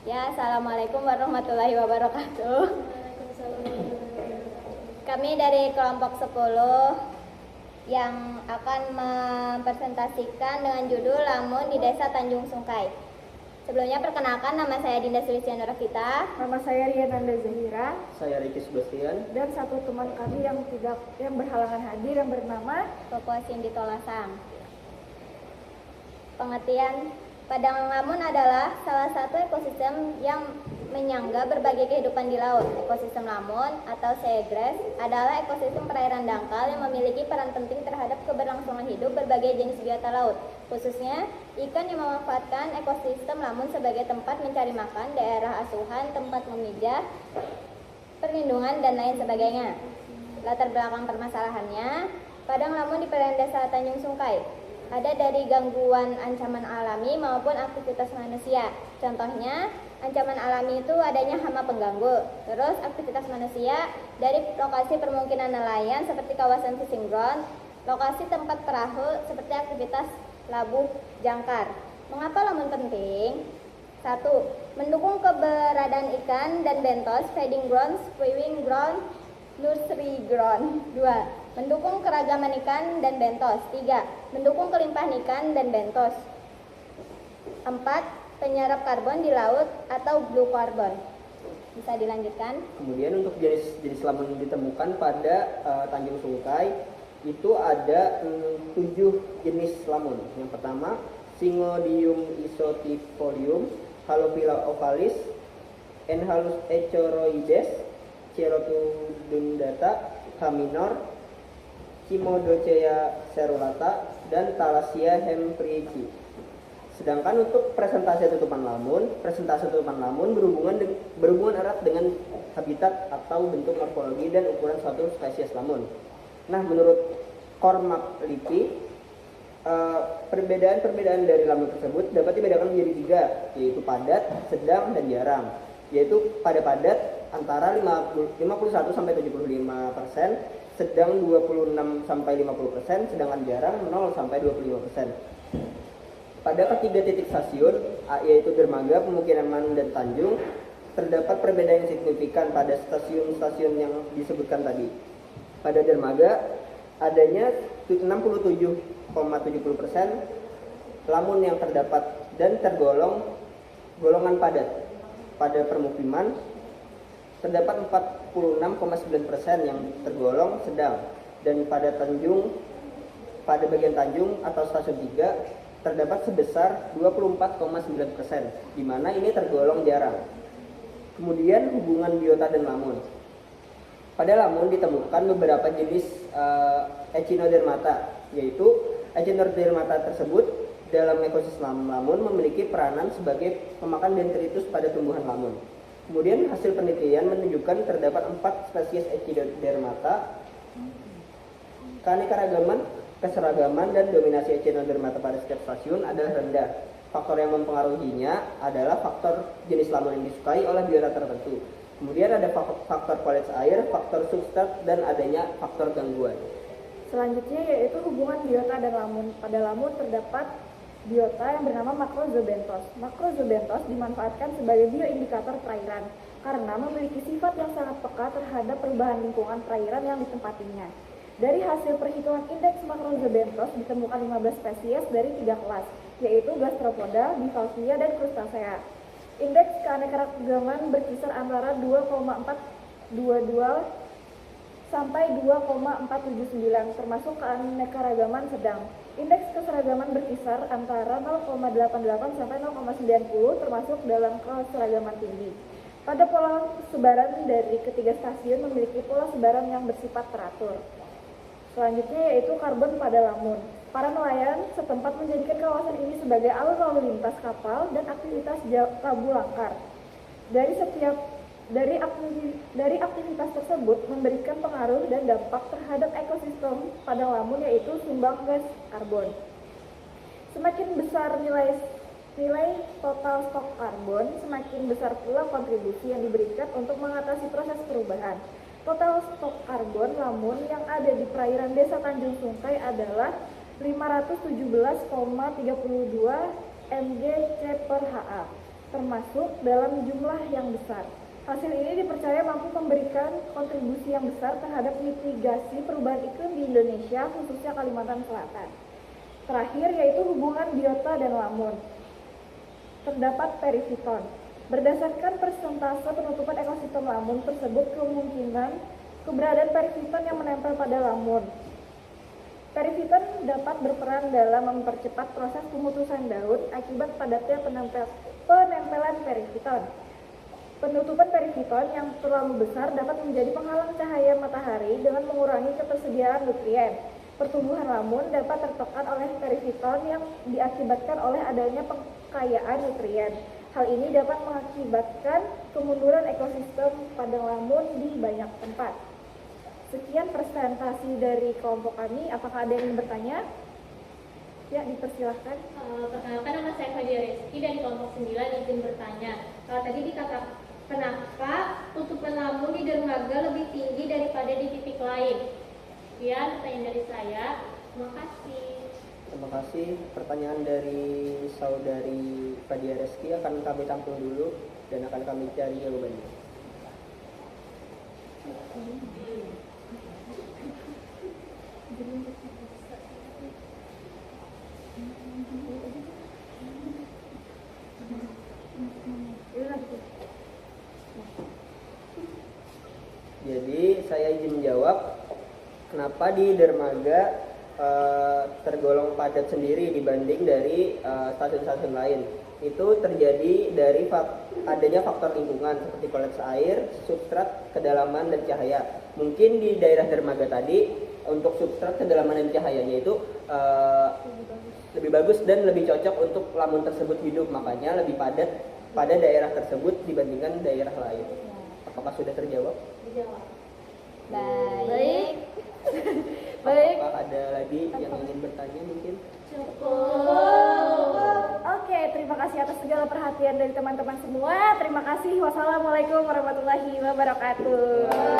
Ya, Assalamualaikum warahmatullahi wabarakatuh. Kami dari kelompok 10 yang akan mempresentasikan dengan judul Lamun di Desa Tanjung Sungkai. Sebelumnya perkenalkan, nama saya Dinda Sulistya Nurafita. Nama saya Riananda Zahira. Saya Ricky Sebastian. Dan satu teman kami yang berhalangan hadir yang bernama Pokok Cindy Tolasang. Pengertian: Padang lamun adalah salah satu ekosistem yang menyangga berbagai kehidupan di laut. Ekosistem lamun atau seagrass adalah ekosistem perairan dangkal yang memiliki peran penting terhadap keberlangsungan hidup berbagai jenis biota laut, khususnya ikan yang memanfaatkan ekosistem lamun sebagai tempat mencari makan, daerah asuhan, tempat memijah, perlindungan, dan lain sebagainya. Latar belakang permasalahannya, padang lamun di perairan desa Tanjung Sungkai ada dari gangguan ancaman alami maupun aktivitas manusia. Contohnya, ancaman alami itu adanya hama pengganggu. Terus aktivitas manusia dari lokasi permukiman nelayan seperti kawasan fishing ground, lokasi tempat perahu seperti aktivitas labuh jangkar. Mengapa lamun penting? 1. Mendukung keberadaan ikan dan bentos, feeding ground, swimming ground, nursery ground. 2. Mendukung keragaman ikan dan bentos. 3. Mendukung kelimpahan ikan dan bentos. 4. Penyerap karbon di laut atau blue carbon. Bisa dilanjutkan. Kemudian untuk jenis lamun yang ditemukan pada Tanjung Sungkai itu ada 7 jenis lamun. Yang pertama, Syngodium isotypholium, Halophila ovalis, Enhalus echoroides, Cerotudundata, H. minor, Cimodocea cerulata, dan Thalassia hemprieyi. Sedangkan untuk presentasi tutupan lamun berhubungan erat dengan habitat atau bentuk morfologi dan ukuran suatu spesies lamun. Nah, menurut Cormac Lippi, perbedaan dari lamun tersebut dapat dibedakan menjadi 3, yaitu padat, sedang, dan jarang. Yaitu pada padat antara 51 sampai 75%, sedang 26 sampai 50%, sedangkan jarang 0 sampai 25%. Pada ketiga titik stasiun, yaitu dermaga, pemukiman, dan Tanjung, terdapat perbedaan yang signifikan pada stasiun-stasiun yang disebutkan tadi. Pada dermaga, adanya 67,70% lamun yang terdapat dan tergolong golongan padat. Pada permukiman, terdapat 46,9% yang tergolong sedang, dan pada bagian Tanjung atau stasiun 3 terdapat sebesar 24,9%, di mana ini tergolong jarang. Kemudian hubungan biota dan lamun. Pada lamun ditemukan beberapa jenis Echinodermata, yaitu Echinodermata tersebut dalam ekosistem lamun memiliki peranan sebagai pemakan detritus pada tumbuhan lamun. Kemudian hasil penelitian menunjukkan terdapat 4 spesies Echinodermata. Keseragaman dan dominasi Echinodermata pada setiap stasiun adalah rendah. Faktor yang mempengaruhinya adalah faktor jenis lamun yang disukai oleh biota tertentu. Kemudian ada faktor kualitas air, faktor substrat, dan adanya faktor gangguan. Selanjutnya yaitu hubungan biota dan lamun. Pada lamun terdapat biota yang bernama makrozobentos. Makrozobentos dimanfaatkan sebagai bioindikator perairan karena memiliki sifat yang sangat peka terhadap perubahan lingkungan perairan yang ditempatinya. Dari hasil perhitungan indeks makrozobentos ditemukan 15 spesies dari 3 kelas, yaitu Gastropoda, Bivalvia, dan Crustacea. Indeks keanekaragaman berkisar antara 2,422 sampai 2,479, termasuk keanekaragaman sedang. Indeks keseragaman berkisar antara 0,88 sampai 0,90, termasuk dalam keseragaman tinggi. Pada pola sebaran dari ketiga stasiun memiliki pola sebaran yang bersifat teratur. Selanjutnya yaitu karbon pada lamun. Para nelayan setempat menjadikan kawasan ini sebagai alur lalu lintas kapal dan aktivitas labu langkar. Dari aktivitas tersebut memberikan pengaruh dan dampak terhadap ekosistem pada lamun, yaitu sumbang gas karbon. Semakin besar nilai total stok karbon, semakin besar pula kontribusi yang diberikan untuk mengatasi proses perubahan. Total stok karbon lamun yang ada di perairan desa Tanjung Sungkai adalah 517,32 mgc per ha. termasuk dalam jumlah yang besar. Hasil ini dipercaya mampu memberikan kontribusi yang besar terhadap mitigasi perubahan iklim di Indonesia, khususnya Kalimantan Selatan. Terakhir yaitu hubungan biota dan lamun. Terdapat perifiton. Berdasarkan persentase penutupan ekosistem lamun tersebut, kemungkinan keberadaan perifiton yang menempel pada lamun. Perifiton dapat berperan dalam mempercepat proses pemutusan daun akibat padatnya penempelan perifiton. Penutupan perifiton yang terlalu besar dapat menjadi penghalang cahaya matahari dengan mengurangi ketersediaan nutrien. Pertumbuhan lamun dapat tertekan oleh perifiton yang diakibatkan oleh adanya kekayaan nutrien. Hal ini dapat mengakibatkan kemunduran ekosistem padang lamun di banyak tempat. Sekian presentasi dari kelompok kami. Apakah ada yang ingin bertanya? Ya, dipersilahkan. Perkenalkan, nama saya Fadia Reski dari kelompok 9, izin bertanya. Tadi dikatakan, kenapa tutupan lamun di dermaga lebih tinggi daripada di titik lain? Sekian pertanyaan dari saya. Terima kasih. Terima kasih. Pertanyaan dari saudari Fadia Reski akan kami tampung dulu dan akan kami cari jawabannya. Jadi saya izin menjawab, kenapa di dermaga tergolong padat sendiri dibanding dari stasiun-stasiun lain. Itu terjadi dari adanya faktor lingkungan seperti kualitas air, substrat, kedalaman, dan cahaya. Mungkin di daerah dermaga tadi untuk substrat, kedalaman, dan cahayanya itu lebih bagus dan lebih cocok untuk lamun tersebut hidup, makanya lebih padat pada daerah tersebut dibandingkan daerah lain. Apakah sudah terjawab? Dijawab. Baik. Apakah ada lagi yang ingin bertanya mungkin? Oke, terima kasih atas segala perhatian dari teman-teman semua. Terima kasih. Wassalamualaikum warahmatullahi wabarakatuh.